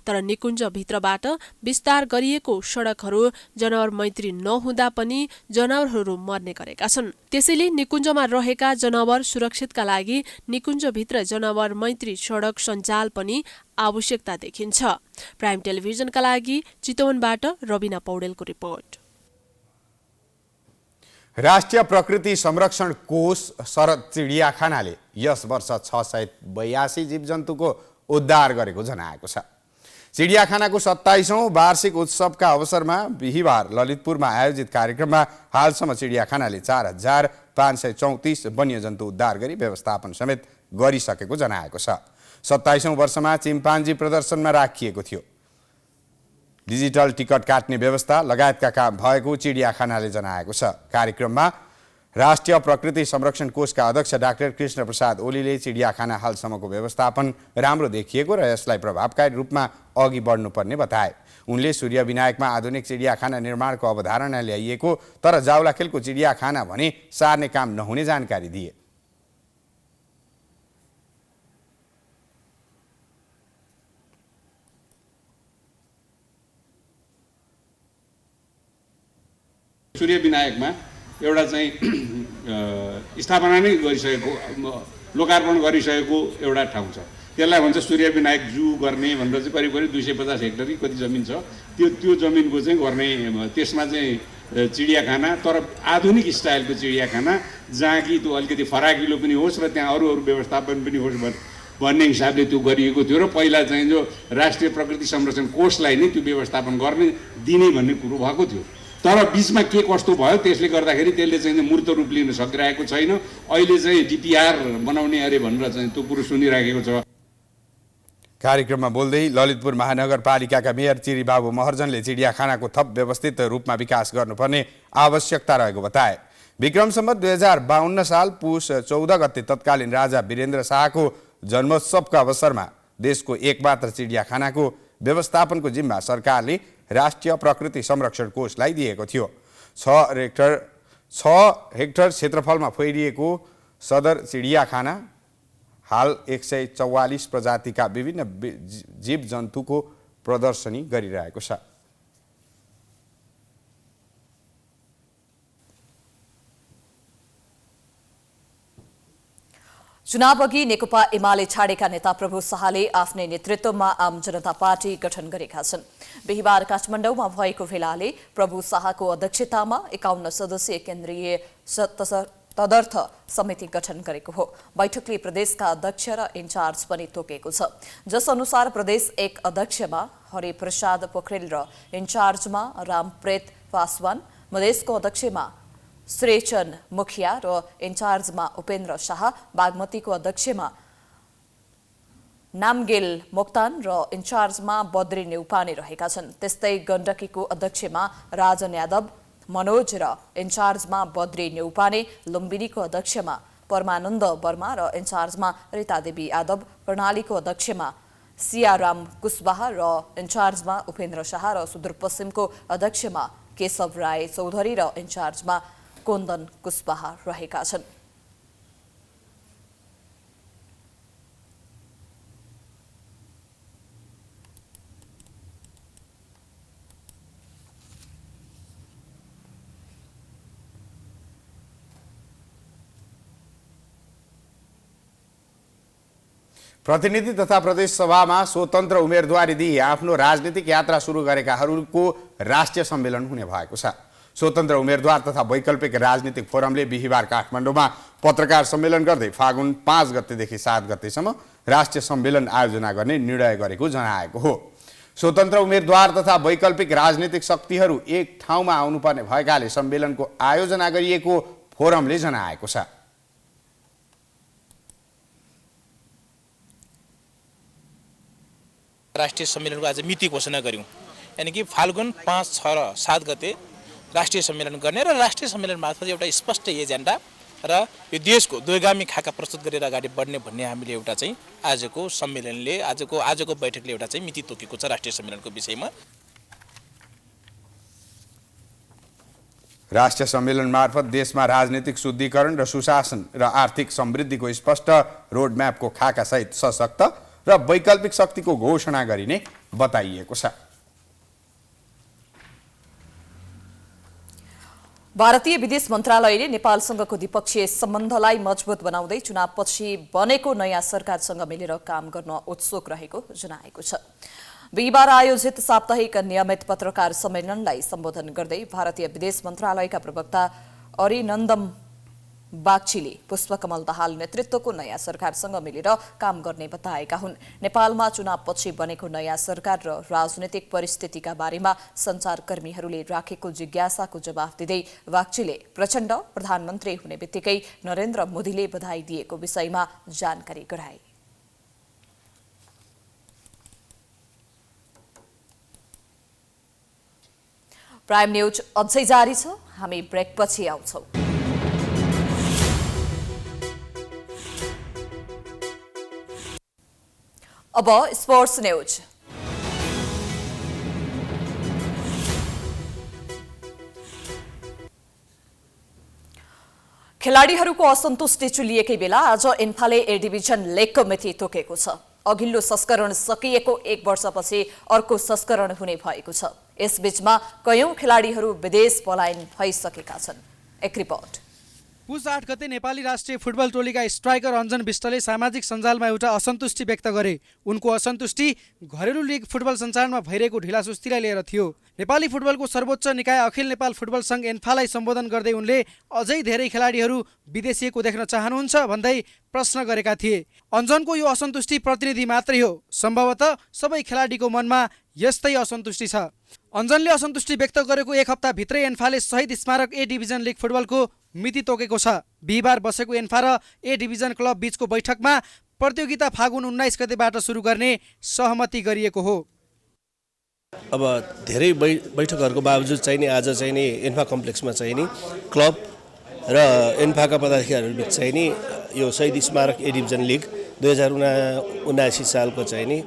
तर निकुञ्जभित्रबाट विस्तार गरिएको सडकहरू जनावर मैत्री नहुँदा पनि जनावरहरू मर्ने गरेका छन्। त्यसैले निकुञ्जमा रहेका जनावर सुरक्षितका लागि निकुञ्जभित्र जनावर मैत्री सडक सञ्जाल पनि आवश्यकता देखिन्छ। प्राइम टेलिभिजनका लागि चितवनबाट रबिना पौडेलको रिपोर्ट। राष्ट्रिय प्रकृति संरक्षण कोष शरद चिडियाखानाले यस वर्ष 682 जीवजन्तुको उद्धार गरेको जनाएको छ। चिडियाखानाको 27औं वार्षिक उत्सवका अवसरमा बिहिबार ललितपुरमा आयोजित कार्यक्रममा हालसम्म चिडियाखानाले 4534 वन्यजन्तु उद्धार गरी व्यवस्थापन समेत गरिसकेको जनाएको छ। 27औं वर्षमा चिम्पान्जी प्रदर्शनमा राखिएको थियो। डिजिटल टिकट काट्ने व्यवस्था लगायतका काम भएको चिडियाखानाले जनाएको छ। कार्यक्रममा राष्ट्रिय प्रकृति संरक्षण कोषका अध्यक्ष डाक्टर कृष्ण प्रसाद ओलीले चिडियाखाना हालसम्मको व्यवस्थापन राम्रो देखिएको र यसलाई प्रभावकारी रूपमा अघि बढ्नुपर्ने बताए। उनले सूर्य विनायकमा आधुनिक चिडियाखाना निर्माणको अवधारणा ल्याइएको तर जाउलाखेलको चिडियाखाना भने सार्ने काम नहुने जानकारी दिए। सूर्य विनायकमा एउटा चाहिँ स्थापना नै गरिसकेको लोकार्पण गरिसकेको एउटा ठाउँ छ। त्यसलाई भन्छ सूर्य विनायक जू गर्ने भनेर चाहिँ करिब करिब 250 हेक्टर कति जमिन छ। त्यो जमिनको चाहिँ गर्ने, त्यसमा चाहिँ चिडियाखाना तर आधुनिक स्टाइलको चिडियाखाना जहाँ कि त्यो अलिकति फराकिलो पनि होस् र त्यहाँ अरू व्यवस्थापन पनि होस् भन्ने हिसाबले त्यो गरिएको थियो र पहिला चाहिँ जो राष्ट्रिय प्रकृति संरक्षण कोषलाई नै त्यो व्यवस्थापन गर्ने दिने भन्ने कुरो भएको थियो। तर बीचमा के कस्तो भयो त्यसले गर्दाखेरि त्यसले चाहिँ मूर्त रूप लिन सकिरहेको छैन। अहिले चाहिँ डिपिआर बनाउने अरे भनेर चाहिँ त्यो कुरो सुनिराखेको छ। कार्यक्रममा बोल्दै ललितपुर महानगरपालिकाका मेयर चिरीबाबु महर्जनले चिडियाखानाको थप व्यवस्थित रूपमा विकास गर्नुपर्ने आवश्यकता रहेको बताए। विक्रम सम्वत 2052 साल पुष 14 गते तत्कालीन राजा वीरेन्द्र शाहको जन्मोत्सवका अवसरमा देशको एकमात्र चिडियाखानाको व्यवस्थापनको जिम्मा सरकारले राष्ट्रिय प्रकृति संरक्षण कोषलाई दिएको थियो। 6 हेक्टर क्षेत्रफलमा फैलिएको सदर चिडियाखाना हाल 144 प्रजातिका विभिन्न जीव जन्तुको प्रदर्शनी गरिरहेको छ। चुनावअघि नेकपा एमाले छाडेका नेता प्रभु शाहले आफ्नै नेतृत्वमा आम जनता पार्टी गठन गरेका छन्। बिहिबार काठमाडौँमा भएको भेलाले प्रभु शाहको अध्यक्षतामा 51 सदस्यीय केन्द्रीय तदर्थ समिति गठन गरेको हो। बैठकले प्रदेशका अध्यक्ष र इन्चार्ज पनि तोकेको छ, जस अनुसार प्रदेश 1 अध्यक्षमा हरिप्रसाद पोखरेल र इन्चार्जमा रामप्रेत पासवान, मधेसको अध्यक्षमा श्रेचन मुखिया र इन्चार्जमा उपेन्द्र शाह, बागमतीको अध्यक्षमा नामगेल मोक्तान र इन्चार्जमा बद्री नेउपाने रहेका छन्। त्यस्तै गण्डकीको अध्यक्षमा राजन यादव, मनोज र इन्चार्जमा बद्री नेउपाने, लुम्बिनीको अध्यक्षमा परमानन्द वर्मा र इन्चार्जमा रीतादेवी यादव, कर्णालीको अध्यक्षमा सियाराम कुशवाहा र इन्चार्जमा उपेन्द्र शाह र सुदूरपश्चिमको अध्यक्षमा केशव राय चौधरी र इन्चार्जमा कोन्दन कुशवाहा रहेका छन्। प्रतिनिधि तथा प्रदेश सभामा स्वतन्त्र उम्मेदवारी दिई आफ्नो राजनीतिक यात्रा सुरु गरेकाहरूको राष्ट्रिय सम्मेलन हुने भएको छ। स्वतन्त्र उम्मेदवार तथा वैकल्पिक राजनीतिक फोरमले बिहिबार काठमाडौँमा पत्रकार सम्मेलन गर्दै फागुन 5 गतेदेखि 7 गतेसम्म राष्ट्रिय सम्मेलन आयोजना गर्ने निर्णय गरेको जनाएको हो। स्वतन्त्र उम्मेदवार तथा वैकल्पिक राजनीतिक शक्तिहरू एक ठाउँमा आउनुपर्ने भएकाले सम्मेलनको आयोजना गरिएको फोरमले जनाएको छ। राष्ट्रिय सम्मेलनको आज मिति घोषणा गर्यौं, यानी कि फाल्गुन 5, 6 र 7 गते राष्ट्रिय सम्मेलन गर्ने र राष्ट्रिय सम्मेलन मार्फत एउटा स्पष्ट एजेन्डा र यो देशको दुर्गामी खाका प्रस्तुत गरेर अगाडि बढ्ने भन्ने हामीले एउटा चाहिँ आजको सम्मेलनले आजको बैठकले एउटा चाहिँ मिति तोकेको छ राष्ट्रिय सम्मेलनको विषयमा। राष्ट्रिय सम्मेलन मार्फत देशमा राजनीतिक शुद्धिकरण र सुशासन र आर्थिक समृद्धिको स्पष्ट रोडम्यापको खाका सहित सशक्त र वैकल्पिक शक्तिको घोषणा गरिने बताइएको छ। भारतीय विदेश मन्त्रालयले नेपालसँगको द्विपक्षीय सम्बन्धलाई मजबुत बनाउँदै चुनावपछि बनेको नयाँ सरकारसँग मिलेर काम गर्न उत्सुक रहेको जनाएको छ। बिहिबार आयोजित साप्ताहिक नियमित पत्रकार सम्मेलनलाई सम्बोधन गर्दै भारतीय विदेश मन्त्रालयका प्रवक्ता अरिनन्दम बागचीले पुष्पकमल दाहाल नेतृत्वको नयाँ सरकारसँग मिलेर काम गर्ने बताएका हुन्। नेपालमा चुनावपछि बनेको नयाँ सरकार र राजनैतिक परिस्थितिका बारेमा सञ्चारकर्मीहरूले राखेको जिज्ञासाको जवाफ दिँदै बागचीले प्रचण्ड प्रधानमन्त्री हुने बित्तिकै नरेन्द्र मोदीले बधाई दिएको विषयमा जानकारी गराए। प्राइम न्यूज अझै जारी छ, हामी ब्रेकपछि आउँछौं। अब स्पोर्ट्स न्यूज। खेलाडीहरूको असन्तुष्टि चुलिएकै बेला आज इन्फाले ए डिभिजन लेगको मिति तोकेको छ। अघिल्लो संस्करण सकिएको 1 वर्षपछि अर्को संस्करण हुने भएको छ। यसबीचमा कयौं खेलाडीहरू विदेश पलायन भइसकेका छन्। एक रिपोर्ट। पुस 8 गते नेपाली राष्ट्रिय फुटबल टोलीका स्ट्राइकर अञ्जन विष्टले सामाजिक सञ्जालमा एउटा असन्तुष्टि व्यक्त गरे। उनको असन्तुष्टि घरेलु लिग फुटबल सञ्चालनमा भइरहेको ढिलासुस्तीलाई लिएर थियो। नेपाली फुटबलको सर्वोच्च निकाय अखिल नेपाल फुटबल सङ्घ एन्फालाई सम्बोधन गर्दै उनले अझै धेरै खेलाडीहरू विदेशिएको देख्न चाहनुहुन्छ भन्दै प्रश्न गरेका थिए। अञ्जनको यो असन्तुष्टि प्रतिनिधि मात्रै हो, सम्भवतः सबै खेलाडीको मनमा यस्तै असन्तुष्टि छ। अञ्जनले असन्तुष्टि व्यक्त गरेको 1 हप्ताभित्रै एन्फाले शहीद स्मारक ए डिभिजन लिग फुटबलको मिति तोकेको छ। बिहिबार बसेको एन्फा र ए डिभिजन क्लब बीचको बैठकमा प्रतियोगिता फागुन 19 गतेबाट सुरु गर्ने सहमति गरिएको हो। अब धेरै बैठकहरूको बावजुद चाहिँ नि आज चाहिँ नि एन्फा कम्प्लेक्समा चाहिँ नि क्लब र एन्फाका पदाधिकारीहरू बिच चाहिँ नि यो शहीद स्मारक ए डिभिजन लिग 2079 सालको चाहिँ नि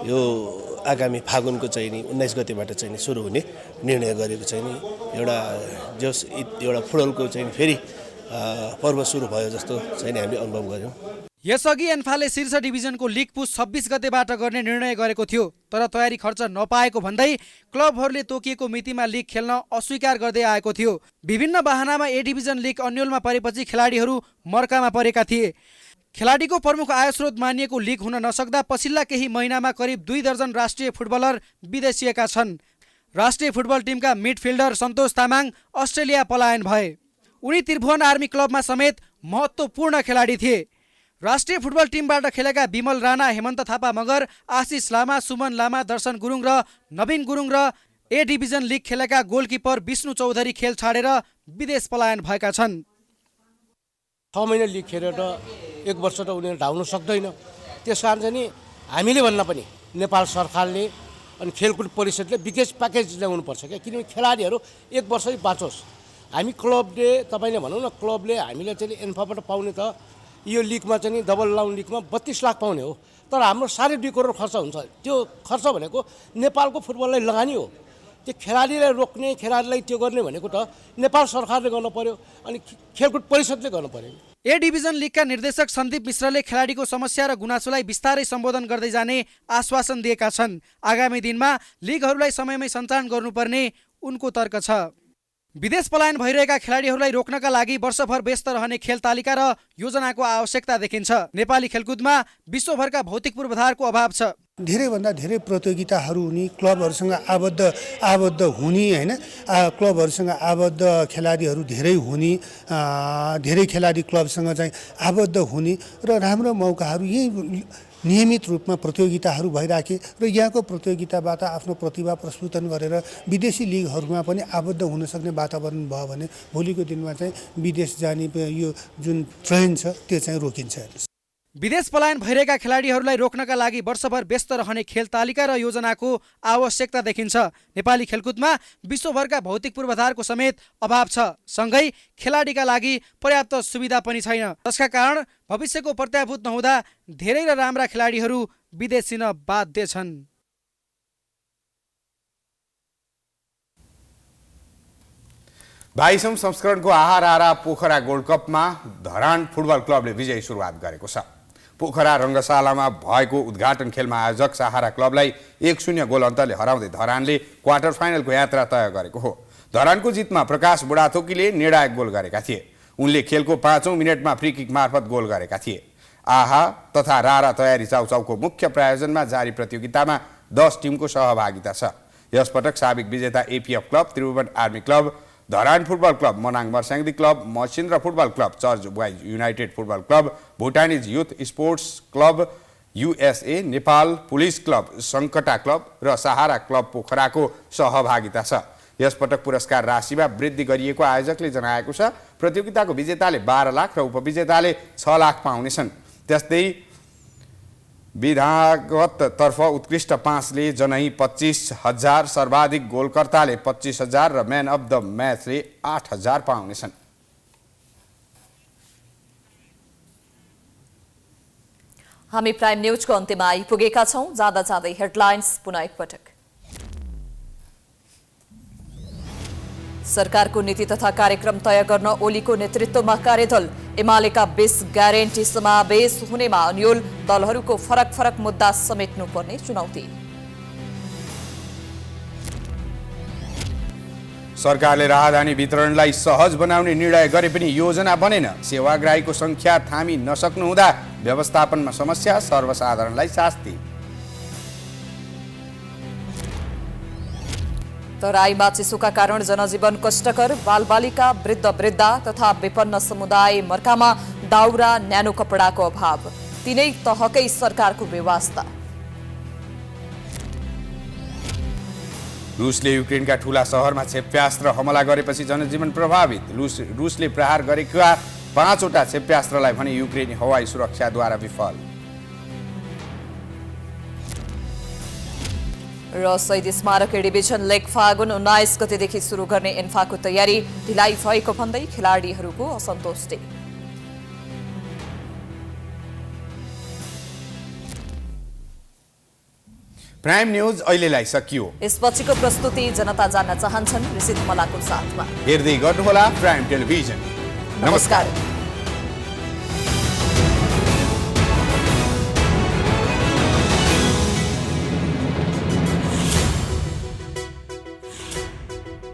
यो आगामी फागुनको चाहिँ नि 19 गतेबाट चाहिँ नि सुरु हुने निर्णय गरेको चाहिँ नि एउटा फुटबलको चाहिँ फेरि पर्व सुरु भयो जस्तो चाहिँ नि हामीले अनुभव गर्यौँ। यसअघि एन्फाले शीर्ष डिभिजनको लिग पुस 26 गतेबाट गर्ने निर्णय गरेको थियो, तर तयारी खर्च नपाएको भन्दै क्लबहरूले तोकिएको मितिमा लिग खेल्न अस्वीकार गर्दै आएको थियो। विभिन्न बहानामा ए डिभिजन लिग अन्यलमा परेपछि खेलाडीहरू मर्कामा परेका थिए। खेलाडीको प्रमुख आयस्रोत मानिएको लिग हुन नसक्दा पछिल्ला केही महिनामा करिब 2 दर्जन राष्ट्रिय फुटबलर विदेशिएका छन्। राष्ट्रिय फुटबल टिमका मिडफिल्डर सन्तोष तामाङ अस्ट्रेलिया पलायन भए। उनी त्रिभुवन आर्मी क्लबमा समेत महत्त्वपूर्ण खेलाडी थिए। राष्ट्रिय फुटबल टिमबाट खेलेका विमल राणा, हेमन्त थापा मगर, आशिष लामा, सुमन लामा, दर्शन गुरुङ र नवीन गुरुङ र ए डिभिजन लिग खेलेका गोलकिपर विष्णु चौधरी खेल छाडेर विदेश पलायन भएका छन्। 6 महिना लिग खेलेर 1 वर्ष त उनीहरू धाउन सक्दैन। त्यसकारण चाहिँ नि हामीले भन्न पनि नेपाल सरकारले अनि खेलकुद परिषदले विशेष प्याकेज ल्याउनुपर्छ क्या, किनभने खेलाडीहरू 1 वर्ष बाँचोस्। हामी क्लबले तपाईँले भनौँ न क्लबले हामीले चाहिँ एन्फाबाट पाउने त यो लिगमा चाहिँ डबल लाउन लिगमा 32 लाख पाउने हो, तर हाम्रो 2.5 करोड खर्च हुन्छ। त्यो खर्च भनेको नेपालको फुटबललाई लगानी हो। त्यो खेलाडीलाई रोक्ने, खेलाडीलाई त्यो गर्ने भनेको त नेपाल सरकारले गर्नु पर्यो अनि खेलकुद परिषदले गर्नु पर्यो। ए डिभिजन लिगका निर्देशक सन्दीप मिश्रले खेलाडीको समस्या र गुनासोलाई बिस्तारै सम्बोधन गर्दै जाने आश्वासन दिएका छन्। आगामी दिनमा लिगहरूलाई समयमै सञ्चालन गर्नुपर्ने उनको तर्क छ। विदेश पलायन भइरहेका खेलाडीहरूलाई रोक्नका लागि वर्षभर व्यस्त रहने खेल तालिका र योजनाको आवश्यकता देखिन्छ। नेपाली खेलकुदमा विश्वभरका भौतिक पूर्वाधारको अभाव छ। धेरैभन्दा धेरै प्रतियोगिताहरू हुने, क्लबहरूसँग आबद्ध हुने होइन, क्लबहरूसँग आबद्ध खेलाडीहरू धेरै हुने, धेरै खेलाडी क्लबसँग चाहिँ आबद्ध हुने र राम्रो मौकाहरू यही नियमित रूपमा प्रतियोगिताहरू भइराखे र यहाँको प्रतियोगिताबाट आफ्नो प्रतिभा प्रस्तुत गरेर विदेशी लिगहरूमा पनि आबद्ध हुन सक्ने वातावरण भयो भने भोलिको दिनमा चाहिँ विदेश जाने यो जुन ट्रेन्ड छ त्यो चाहिँ रोकिन्छ। विदेश पलायन भइरहेका खेलाडीहरूलाई रोक्नका लागि वर्षभर व्यस्त रहने खेल तालिका र योजनाको आवश्यकता देखिन्छ। नेपाली खेलकुदमा विश्वभरका भौतिक पूर्वाधारको समेत अभाव छ। सँगै खेलाडीका लागि पर्याप्त सुविधा पनि छैन, जसका कारण भविष्यको प्रत्याभूत नहुँदा धेरै र राम्रा खेलाडीहरू विदेशिन बाध्य छन्। बाइसौं संस्करणको आहारा पोखरा गोल्ड कपमा धरान फुटबल क्लबले विजयी सुरुवात गरेको छ। पोखरा रङ्गशालामा भएको उद्घाटन खेलमा आयोजक सहारा क्लबलाई 1-0 गोल अन्तरले हराउँदै धरानले क्वार्टर फाइनलको यात्रा तय गरेको हो। धरानको जितमा प्रकाश बुढाथोकीले निर्णायक गोल गरेका थिए। उनले खेलको 5औं मिनेटमा फ्री किक मार्फत गोल गरेका थिए। आहा तथा रारा तयारी चाउचाउको मुख्य प्रायोजनमा जारी प्रतियोगितामा 10 टिमको सहभागिता छ। यसपटक साबिक विजेता APF club, Tribhuvan army club, Dharan football club, Manang Marshyangdi club, Machhindra football club, church boys united football club, Bhutanese youth sports club, USA Nepal police club, Sankata club र सहारा क्लब पोखराको सहभागिता छ। यसपटक पुरस्कार राशिमा वृद्धि गरिएको आयोजकले जनाएको छ। प्रतियोगिताको विजेताले 12 लाख र उपविजेताले 6 लाख पाउनेछन्। त्यस्तै विधागत तर्फ उत्कृष्ट 5ले जनै 25,000, सर्वाधिक गोलकर्ताले 25,000 र म्यान अफ द म्याचले 8,000 पाउनेछन्। हामी प्राइम न्यूजको अन्त्यमा आइपुगेका छौं। जाँदा जाँदै हेडलाइन्स पुनः एकपटक। सरकारको नीति तथा कार्यक्रम तय गर्न ओलीको नेतृत्वमा कार्यदल। एमालेका 20 ग्यारेन्टी समावेश हुनेमा अन्यल। दलहरूको फरक फरक मुद्दा समेट्नुपर्ने चुनौती। सरकारले राहदानी वितरणलाई सहज बनाउने निर्णय गरे पनि योजना बनेन। सेवाग्राहीको संख्या थामी नसक्नु हुँदा व्यवस्थापनमा समस्या, सर्वसाधारणलाई शास्ति। तराईमा चिसोका कारण जनजीवन कष्टकर। बालबालिका, वृद्ध वृद्धा तथा विपन्न समुदाय मर्कामा दाउरा, न्यानो कपडाको अभाव। तीनै तहकै सरकारको व्यवस्था। रुसले युक्रेनका ठूला शहरमा क्षेप्यास्त्र हमला गरेपछि जनजीवन प्रभावित। रुसले प्रहार गरेका 5वटा क्षेप्यास्त्रलाई भने युक्रेनी हवाई सुरक्षाद्वारा विफल। र शहीद स्मारक डिभिजन लेग फागुन 19 गतेदेखि सुरु गर्ने एन्फाको तयारी ढिलाइ भएको भन्दै खेलाडीहरूको असन्तुष्टि। प्राइम न्यूज अहिलेलाई सकियो। यसपछिको प्रस्तुति जनता जान्न चाहन्छन् ऋषि धमलाको साथमा। हेर्दै गर्नुहोला प्राइम टेलिभिजन। नमस्कार।